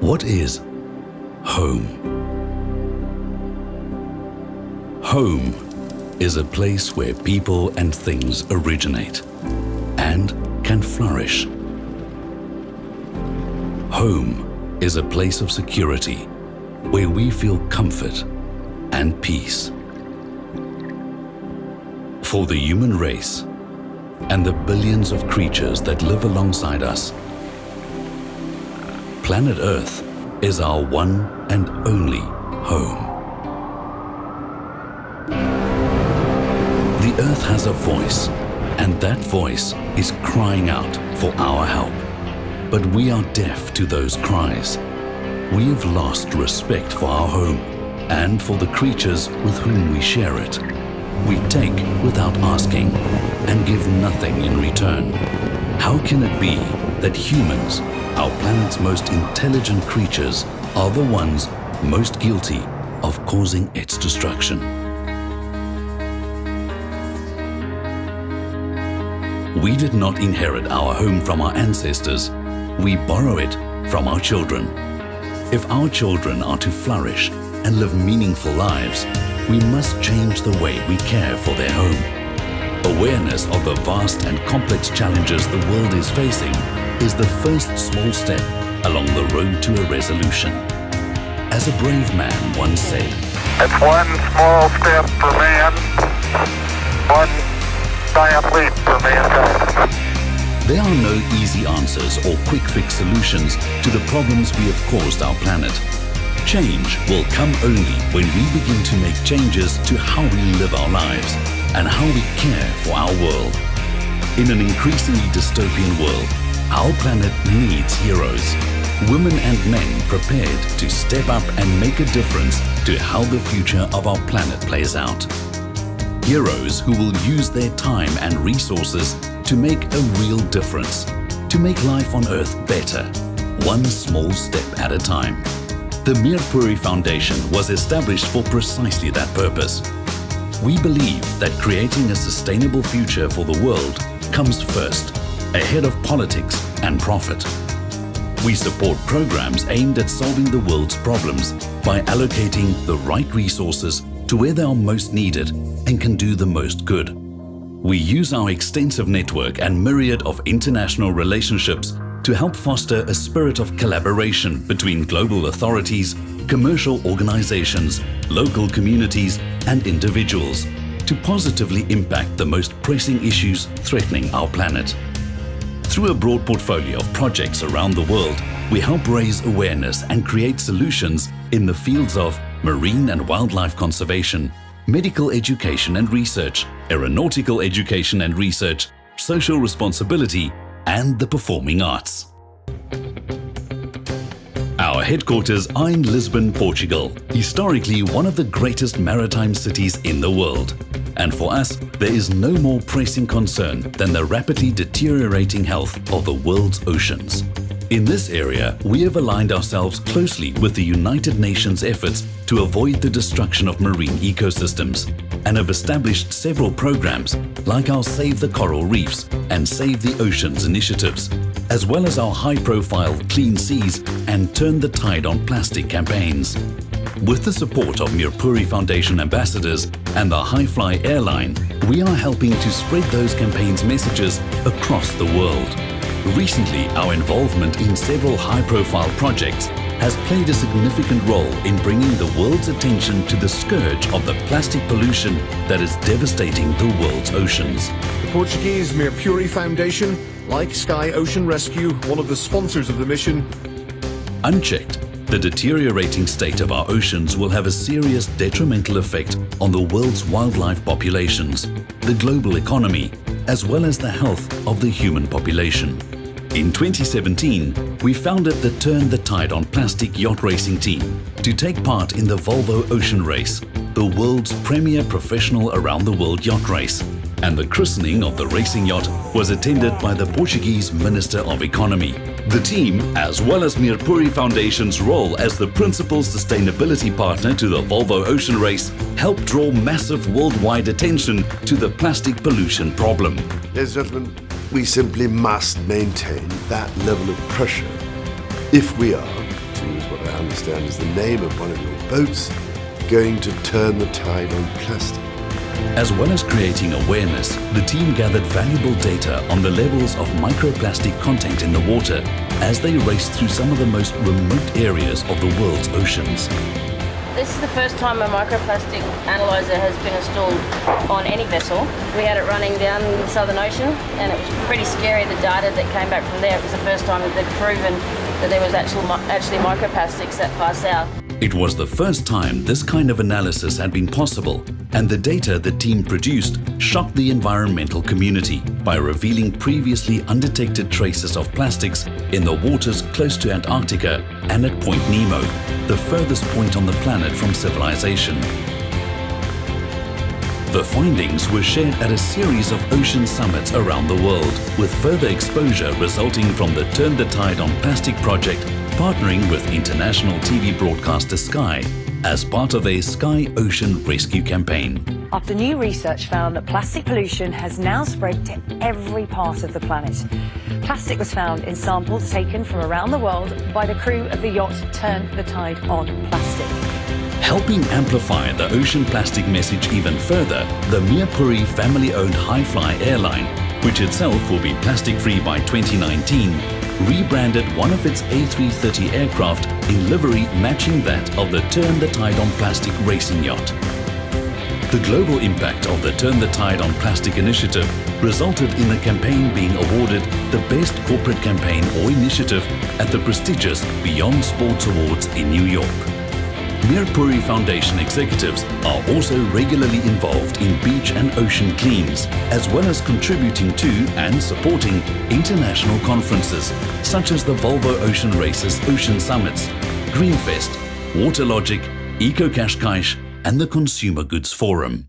What is home? Home is a place where people and things originate and can flourish. Home is a place of security where we feel comfort and peace. For the human race and the billions of creatures that live alongside us, planet Earth is our one and only home. The Earth has a voice, and that voice is crying out for our help. But we are deaf to those cries. We have lost respect for our home and for the creatures with whom we share it. We take without asking and give nothing in return. How can it be that humans, our planet's most intelligent creatures, are the ones most guilty of causing its destruction? We did not inherit our home from our ancestors. We borrow it from our children. If our children are to flourish and live meaningful lives, we must change the way we care for their home. Awareness of the vast and complex challenges the world is facing is the first small step along the road to a resolution. As a brave man once said, "It's one small step for man, one giant leap for mankind." there are no easy answers or quick fix solutions to the problems we have caused our planet. Change will come only when we begin to make changes to how we live our lives and how we care for our world. In an increasingly dystopian world, our planet needs heroes, women and men prepared to step up and make a difference to how the future of our planet plays out. Heroes who will use their time and resources to make a real difference, to make life on Earth better, one small step at a time. The Mirpuri Foundation was established for precisely that purpose. We believe that creating a sustainable future for the world comes first, ahead of politics and profit. We support programs aimed at solving the world's problems by allocating the right resources to where they are most needed and can do the most good. We use our extensive network and myriad of international relationships to help foster a spirit of collaboration between global authorities, commercial organizations, local communities, and individuals to positively impact the most pressing issues threatening our planet. Through a broad portfolio of projects around the world, we help raise awareness and create solutions in the fields of marine and wildlife conservation, medical education and research, aeronautical education and research, social responsibility, and the performing arts. Our headquarters are in Lisbon, Portugal, historically one of the greatest maritime cities in the world. And for us, there is no more pressing concern than the rapidly deteriorating health of the world's oceans. In this area, we have aligned ourselves closely with the United Nations efforts to avoid the destruction of marine ecosystems and have established several programs like our Save the Coral Reefs and Save the Oceans initiatives, as well as our high-profile Clean Seas and Turn the Tide on Plastic campaigns. With the support of Mirpuri Foundation ambassadors and the Hi-Fly airline, we are helping to spread those campaigns' messages across the world. Recently, our involvement in several high-profile projects has played a significant role in bringing the world's attention to the scourge of the plastic pollution that is devastating the world's oceans. The Portuguese Mirpuri Foundation, like Sky Ocean Rescue, one of the sponsors of the mission. Unchecked, the deteriorating state of our oceans will have a serious detrimental effect on the world's wildlife populations, the global economy, as well as the health of the human population. In 2017, we founded the Turn the Tide on Plastic yacht racing team to take part in the Volvo Ocean Race, the world's premier professional around-the-world yacht race. And the christening of the racing yacht was attended by the Portuguese Minister of Economy. The team, as well as Mirpuri Foundation's role as the principal sustainability partner to the Volvo Ocean Race, helped draw massive worldwide attention to the plastic pollution problem. Ladies and gentlemen, we simply must maintain that level of pressure if we are to I understand, is the name of one of your boats, going to turn the tide on plastic. As well as creating awareness, the team gathered valuable data on the levels of microplastic content in the water as they raced through some of the most remote areas of the world's oceans. This is the first time a microplastic analyzer has been installed on any vessel. We had it running down the Southern Ocean, and it was pretty scary, the data that came back from there. It was the first time that they'd proven that there was actually microplastics that far south. It was the first time this kind of analysis had been possible, and the data the team produced shocked the environmental community by revealing previously undetected traces of plastics in the waters close to Antarctica and at Point Nemo, the furthest point on the planet from civilization. The findings were shared at a series of ocean summits around the world, with further exposure resulting from the Turn the Tide on Plastic project, partnering with international TV broadcaster Sky as part of a Sky Ocean Rescue campaign. After new research found that plastic pollution has now spread to every part of the planet. Plastic was found in samples taken from around the world by the crew of the yacht Turn the Tide on Plastic. Helping amplify the ocean plastic message even further, the Mirpuri family-owned Hi-Fly airline, which itself will be plastic-free by 2019, rebranded one of its A330 aircraft in livery matching that of the Turn the Tide on Plastic racing yacht. The global impact of the Turn the Tide on Plastic initiative resulted in the campaign being awarded the Best Corporate Campaign or Initiative at the prestigious Beyond Sports Awards in New York. Mirpuri Foundation executives are also regularly involved in beach and ocean cleans, as well as contributing to and supporting international conferences such as the Volvo Ocean Races Ocean Summits, Greenfest, Waterlogic, EcoCashKaish, and the Consumer Goods Forum.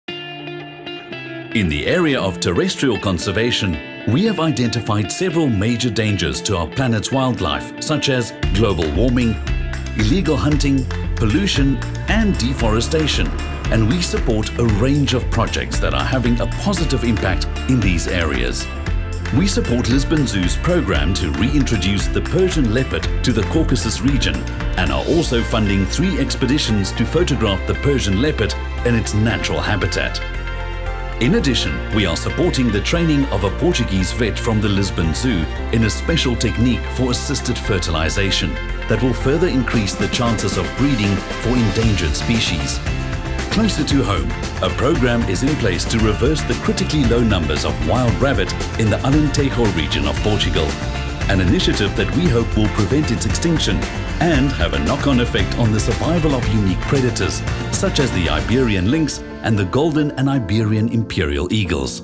In the area of terrestrial conservation, we have identified several major dangers to our planet's wildlife, such as global warming, illegal hunting, pollution, and deforestation, and we support a range of projects that are having a positive impact in these areas. We support Lisbon Zoo's program to reintroduce the Persian leopard to the Caucasus region and are also funding 3 expeditions to photograph the Persian leopard in its natural habitat. In addition, we are supporting the training of a Portuguese vet from the Lisbon Zoo in a special technique for assisted fertilization that will further increase the chances of breeding for endangered species. Closer to home, a program is in place to reverse the critically low numbers of wild rabbit in the Alentejo region of Portugal, an initiative that we hope will prevent its extinction and have a knock-on effect on the survival of unique predators such as the Iberian lynx and the golden and Iberian imperial eagles.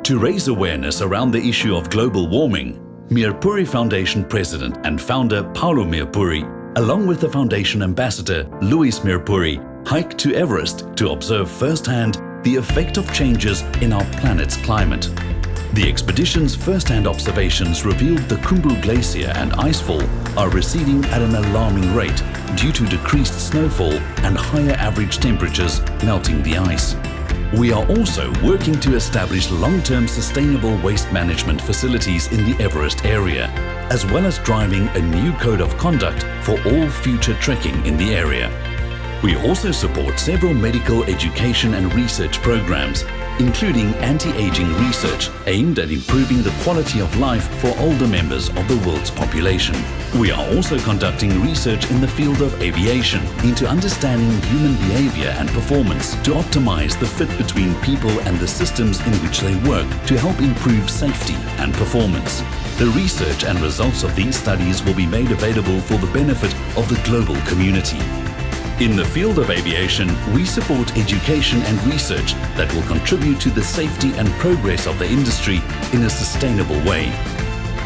To raise awareness around the issue of global warming, Mirpuri Foundation President and founder Paulo Mirpuri, along with the Foundation Ambassador Luis Mirpuri, hiked to Everest to observe firsthand the effect of changes in our planet's climate. The expedition's first-hand observations revealed the Khumbu Glacier and icefall are receding at an alarming rate due to decreased snowfall and higher average temperatures melting the ice. We are also working to establish long-term sustainable waste management facilities in the Everest area, as well as driving a new code of conduct for all future trekking in the area. We also support several medical education and research programs, including anti-aging research aimed at improving the quality of life for older members of the world's population. We are also conducting research in the field of aviation into understanding human behavior and performance to optimize the fit between people and the systems in which they work to help improve safety and performance. The research and results of these studies will be made available for the benefit of the global community. In the field of aviation, we support education and research that will contribute to the safety and progress of the industry in a sustainable way.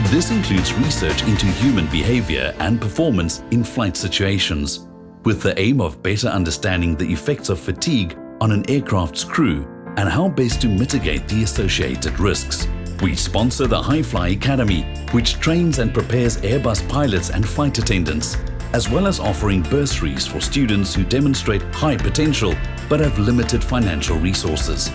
This includes research into human behavior and performance in flight situations, with the aim of better understanding the effects of fatigue on an aircraft's crew and how best to mitigate the associated risks. We sponsor the Hi-Fly Academy, which trains and prepares Airbus pilots and flight attendants, as well as offering bursaries for students who demonstrate high potential but have limited financial resources.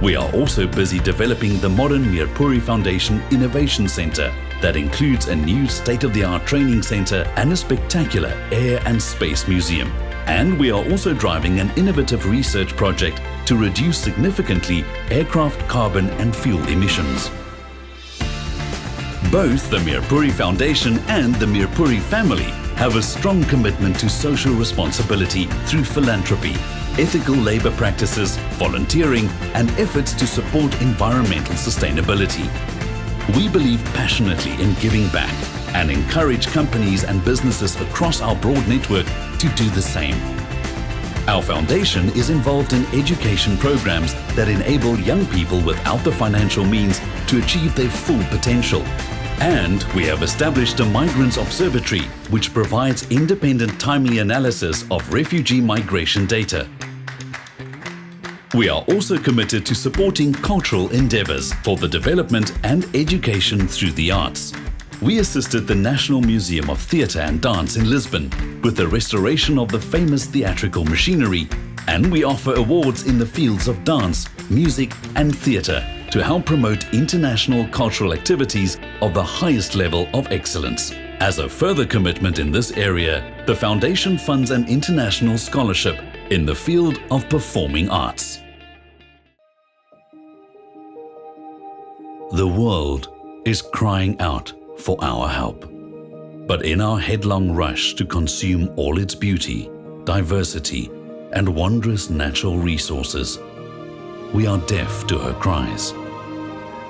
We are also busy developing the modern Mirpuri Foundation Innovation Center, that includes a new state-of-the-art training center and a spectacular air and space museum. And we are also driving an innovative research project to reduce significantly aircraft carbon and fuel emissions. Both the Mirpuri Foundation and the Mirpuri family have a strong commitment to social responsibility through philanthropy, ethical labor practices, volunteering, and efforts to support environmental sustainability. We believe passionately in giving back and encourage companies and businesses across our broad network to do the same. Our foundation is involved in education programs that enable young people without the financial means to achieve their full potential. And we have established a Migrants Observatory, which provides independent, timely analysis of refugee migration data. We are also committed to supporting cultural endeavors for the development and education through the arts. We assisted the National Museum of Theatre and Dance in Lisbon with the restoration of the famous theatrical machinery, and we offer awards in the fields of dance, music and theatre to help promote international cultural activities of the highest level of excellence. As a further commitment in this area, the Foundation funds an international scholarship in the field of performing arts. The world is crying out for our help. But in our headlong rush to consume all its beauty, diversity, and wondrous natural resources, we are deaf to her cries.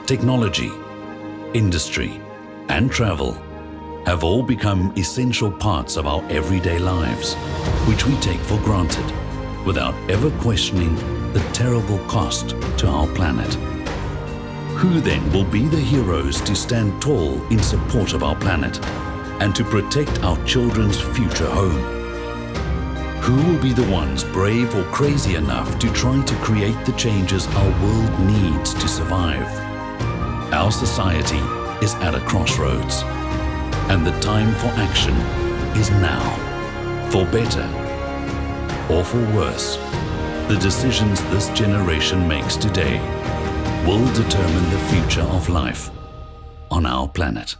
Technology, industry, and travel have all become essential parts of our everyday lives, which we take for granted without ever questioning the terrible cost to our planet. Who then will be the heroes to stand tall in support of our planet and to protect our children's future home? Who will be the ones brave or crazy enough to try to create the changes our world needs to survive? Our society is at a crossroads, and the time for action is now. For better or for worse, the decisions this generation makes today will determine the future of life on our planet.